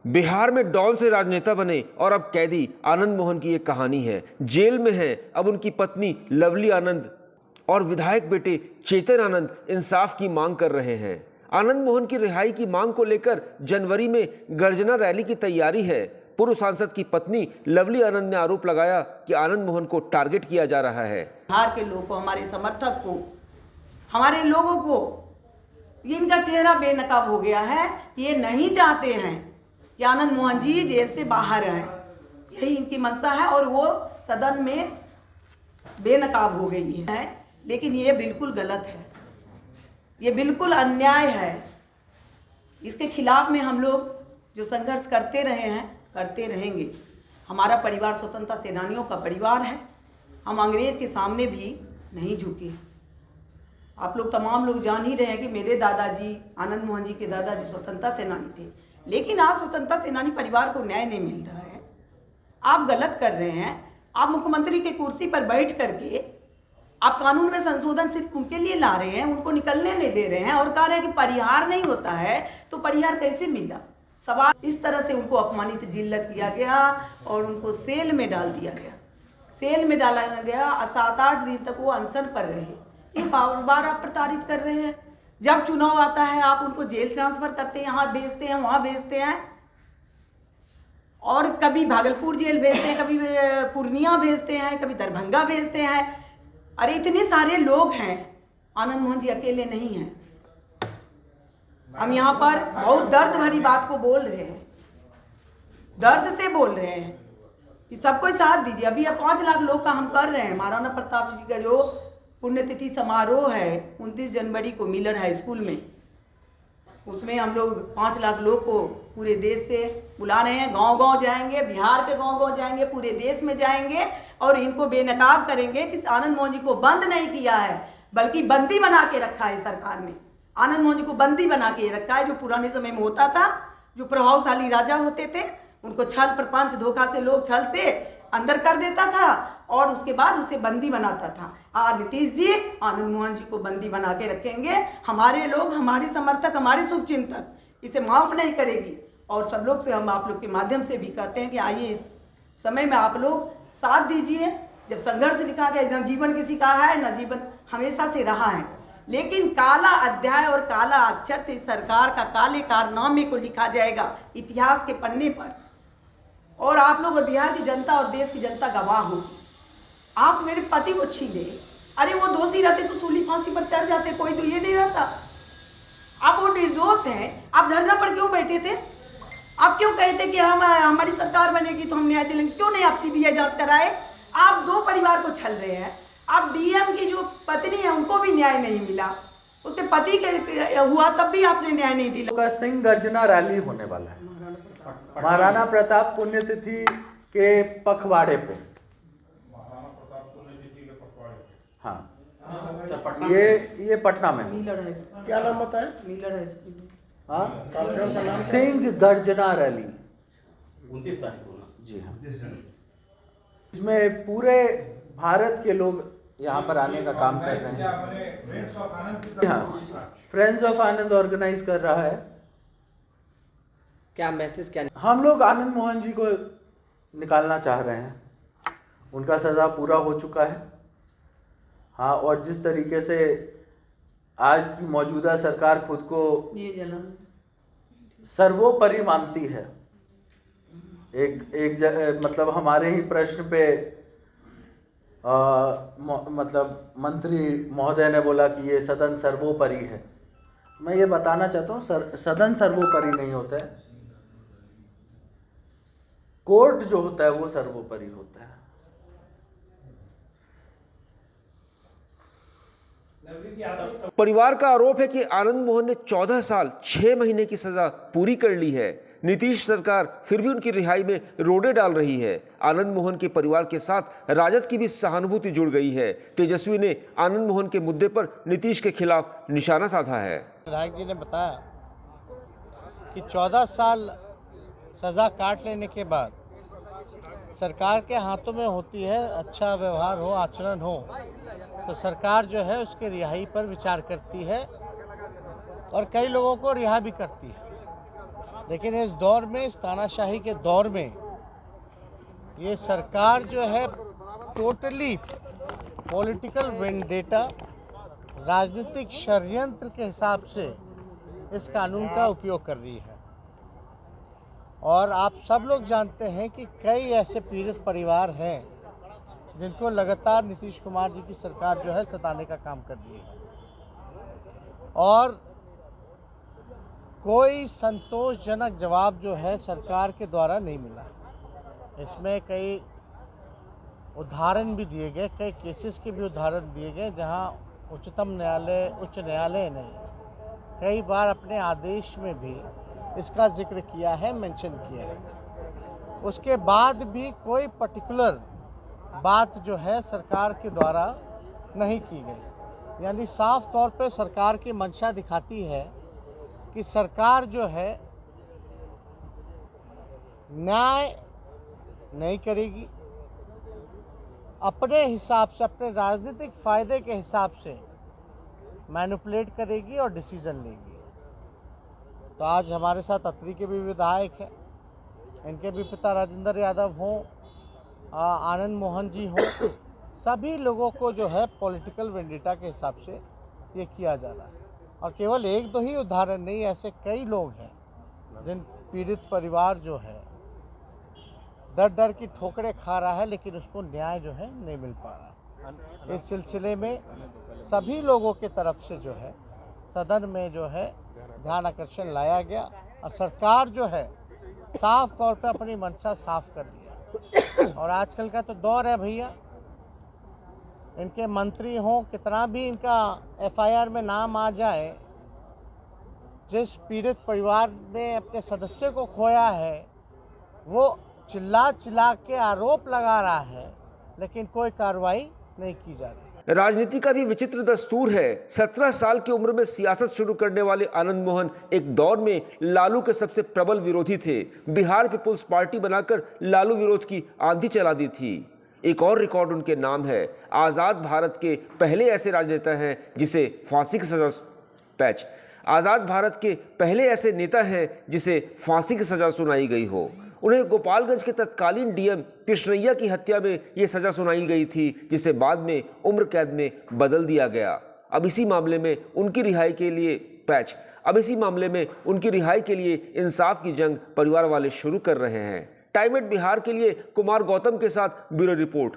बिहार में डॉन से राजनेता बने और अब कैदी आनंद मोहन की एक कहानी है। जेल में है अब उनकी पत्नी लवली आनंद और विधायक बेटे चेतन आनंद इंसाफ की मांग कर रहे हैं। आनंद मोहन की रिहाई की मांग को लेकर जनवरी में गर्जना रैली की तैयारी है। पूर्व सांसद की पत्नी लवली आनंद ने आरोप लगाया कि आनंद मोहन को टारगेट किया जा रहा है। बिहार के लोगों को, हमारे समर्थक को, हमारे लोगों को इनका चेहरा बेनकाब हो गया है कि ये नहीं चाहते हैं कि आनंद मोहन जी जेल से बाहर आए। यही इनकी मंशा है और वो सदन में बेनकाब हो गई है। लेकिन ये बिल्कुल गलत है, ये बिल्कुल अन्याय है। इसके खिलाफ में हम लोग जो संघर्ष करते रहे हैं, करते रहेंगे। हमारा परिवार स्वतंत्रता सेनानियों का परिवार है। हम अंग्रेज के सामने भी नहीं झुके। आप लोग तमाम लोग जान ही रहे हैं कि मेरे दादाजी, आनंद मोहन जी के दादाजी स्वतंत्रता सेनानी थे। लेकिन आज स्वतंत्रता सेनानी परिवार को न्याय नहीं मिल रहा है। आप गलत कर रहे हैं। आप मुख्यमंत्री की कुर्सी पर बैठ करके आप कानून में संशोधन सिर्फ उनके लिए ला रहे हैं, उनको निकलने नहीं दे रहे हैं और कह रहे हैं कि परिहार नहीं होता है। तो परिहार कैसे मिला? सवाल इस तरह से उनको अपमानित जिल्लत किया गया और उनको सेल में डाल दिया गया। सेल में डाला गया। 7-8 दिन तक वो अनशन पर रहे। ये बार आप प्रताड़ित कर रहे हैं। जब चुनाव आता है आप उनको जेल ट्रांसफर करते हैं, यहाँ भेजते हैं, वहाँ भेजते हैं, और कभी भागलपुर जेल भेजते हैं, कभी पूर्णिया भेजते हैं, कभी दरभंगा भेजते हैं। अरे इतने सारे लोग हैं, आनंद मोहन जी अकेले नहीं हैं। हम यहाँ पर बहुत दर्द भरी बात को बोल रहे हैं, दर्द से बोल रहे हैं कि सबको साथ दीजिए। अभी अब 5 लाख लोग का हम कर रहे हैं। महाराणा प्रताप जी का जो पुण्यतिथि समारोह है 29 जनवरी को मिलन हाई स्कूल में, उसमें हम लोग 5 लाख लोग को पूरे देश से बुला रहे हैं। गांव-गांव जाएंगे, बिहार के गांव-गांव जाएंगे, पूरे देश में जाएंगे और इनको बेनकाब करेंगे कि आनंद मोहन जी को बंद नहीं किया है बल्कि बंदी बना के रखा है सरकार ने। आनंद मोहन जी को बंदी बना के रखा है। जो पुराने समय में होता था, जो प्रभावशाली राजा होते थे, उनको छल प्रपंच धोखा से लोग छल से अंदर कर देता था और उसके बाद उसे बंदी बनाता था। नीतीश जी आनंद मोहन जी को बंदी बना के रखेंगे। हमारे लोग, हमारे समर्थक, हमारे शुभचिंतक इसे माफ नहीं करेगी। और सब लोग से हम आप लोग के माध्यम से भी कहते हैं कि आइए इस समय में आप लोग साथ दीजिए। जब संघर्ष लिखा गया, न जीवन किसी का है, न जीवन हमेशा से रहा है, लेकिन काला अध्याय और काला अक्षर से सरकार का काले कारनामे को लिखा जाएगा इतिहास के पन्ने पर। और आप लोग और बिहार की जनता और देश की जनता गवाह होगी। आप मेरे पति को छीने, अरे वो दोषी रहते तो सूली फांसी पर चढ़ जाते, कोई तो ये नहीं रहता। आप वो निर्दोष हैं, आप धरना पर क्यों बैठे थे? आप क्यों कहते कि हम हमारी सरकार बनेगी तो हम न्याय दिलाएंगे? क्यों नहीं आप सीबीआई जांच कराए? आप 2 परिवार को छल रहे हैं। आप डीएम की जो पत्नी है उनको भी न्याय नहीं मिला, उसके पति के हुआ तब भी आपने न्याय नहीं दिला। सिंह गर्जना रैली होने वाला है महाराणा प्रताप पुण्यतिथि के पखवाड़े पे। हाँ, ये पटना में। क्या नाम बताए? Miller high school. हाँ, सिंह गर्जना रैली 29 तारीख को ना? जी हाँ। इसमें पूरे भारत के लोग यहाँ पर आने का काम कर रहे हैं। हाँ, फ्रेंड्स ऑफ आनंद ऑर्गेनाइज कर रहा है। क्या मैसेज, क्या हम लोग आनंद मोहन जी को निकालना चाह रहे हैं। उनका सज़ा पूरा हो चुका है। हाँ, और जिस तरीके से आज की मौजूदा सरकार खुद को सर्वोपरि मानती है, मतलब हमारे ही प्रश्न पे मतलब मंत्री महोदय ने बोला कि ये सदन सर्वोपरि है। मैं ये बताना चाहता हूँ, सदन सर्वोपरि नहीं होता है। कोर्ट जो होता है वो सर्वोपरि होता है। परिवार का आरोप है कि आनंद मोहन ने 14 साल 6 महीने की सजा पूरी कर ली है। नीतीश सरकार फिर भी उनकी रिहाई में रोड़े डाल रही है। आनंद मोहन के परिवार के साथ राजद की भी सहानुभूति जुड़ गई है। तेजस्वी ने आनंद मोहन के मुद्दे पर नीतीश के खिलाफ निशाना साधा है। विधायक जी ने बताया कि 14 साल सजा काट लेने के बाद सरकार के हाथों में होती है, अच्छा व्यवहार हो, आचरण हो, तो सरकार जो है उसके रिहाई पर विचार करती है और कई लोगों को रिहा भी करती है। लेकिन इस दौर में, इस तानाशाही के दौर में, ये सरकार जो है टोटली पॉलिटिकल वेंडेटा, राजनीतिक षड्यंत्र के हिसाब से इस कानून का उपयोग कर रही है। और आप सब लोग जानते हैं कि कई ऐसे पीड़ित परिवार हैं जिनको लगातार नीतीश कुमार जी की सरकार जो है सताने का काम कर रही है, और कोई संतोषजनक जवाब जो है सरकार के द्वारा नहीं मिला। इसमें कई उदाहरण भी दिए गए, कई केसेस के भी उदाहरण दिए गए जहां उच्चतम न्यायालय, उच्च न्यायालय ने कई बार अपने आदेश में भी इसका जिक्र किया है, मेंशन किया है। उसके बाद भी कोई पर्टिकुलर बात जो है सरकार के द्वारा नहीं की गई। यानी साफ तौर पे सरकार की मंशा दिखाती है कि सरकार जो है न्याय नहीं करेगी, अपने हिसाब से, अपने राजनीतिक फायदे के हिसाब से मैनिपुलेट करेगी और डिसीजन लेगी। तो आज हमारे साथ अत्री के भी विधायक हैं, इनके भी पिता राजेंद्र यादव हों, आनंद मोहन जी हों, सभी लोगों को जो है पॉलिटिकल वेंडेटा के हिसाब से ये किया जा रहा है। और केवल एक दो ही उदाहरण नहीं, ऐसे कई लोग हैं जिन पीड़ित परिवार जो है डर डर की ठोकरें खा रहा है, लेकिन उसको न्याय जो है नहीं मिल पा रहा। इस सिलसिले में सभी लोगों की तरफ से जो है सदन में जो है ध्यान आकर्षण लाया गया, और सरकार जो है साफ तौर पर अपनी मंशा साफ कर दिया। और आजकल का तो दौर है भैया, इनके मंत्री हों, कितना भी इनका एफआईआर में नाम आ जाए, जिस पीड़ित परिवार ने अपने सदस्य को खोया है वो चिल्ला चिल्ला के आरोप लगा रहा है, लेकिन कोई कार्रवाई नहीं की जा रही। राजनीति का भी विचित्र दस्तूर है। 17 साल की उम्र में सियासत शुरू करने वाले आनंद मोहन एक दौर में लालू के सबसे प्रबल विरोधी थे। बिहार पीपुल्स पार्टी बनाकर लालू विरोध की आंधी चला दी थी। एक और रिकॉर्ड उनके नाम है। आजाद भारत के पहले ऐसे राजनेता हैं जिसे फांसी की सजा पैच आजाद भारत के पहले ऐसे नेता हैं जिसे फांसी की सजा सुनाई गई हो। उन्हें गोपालगंज के तत्कालीन डीएम कृष्णैया की हत्या में यह सजा सुनाई गई थी, जिसे बाद में उम्र कैद में बदल दिया गया। अब इसी मामले में उनकी रिहाई के लिए इंसाफ की जंग परिवार वाले शुरू कर रहे हैं। टाइम एट बिहार के लिए कुमार गौतम के साथ ब्यूरो रिपोर्ट।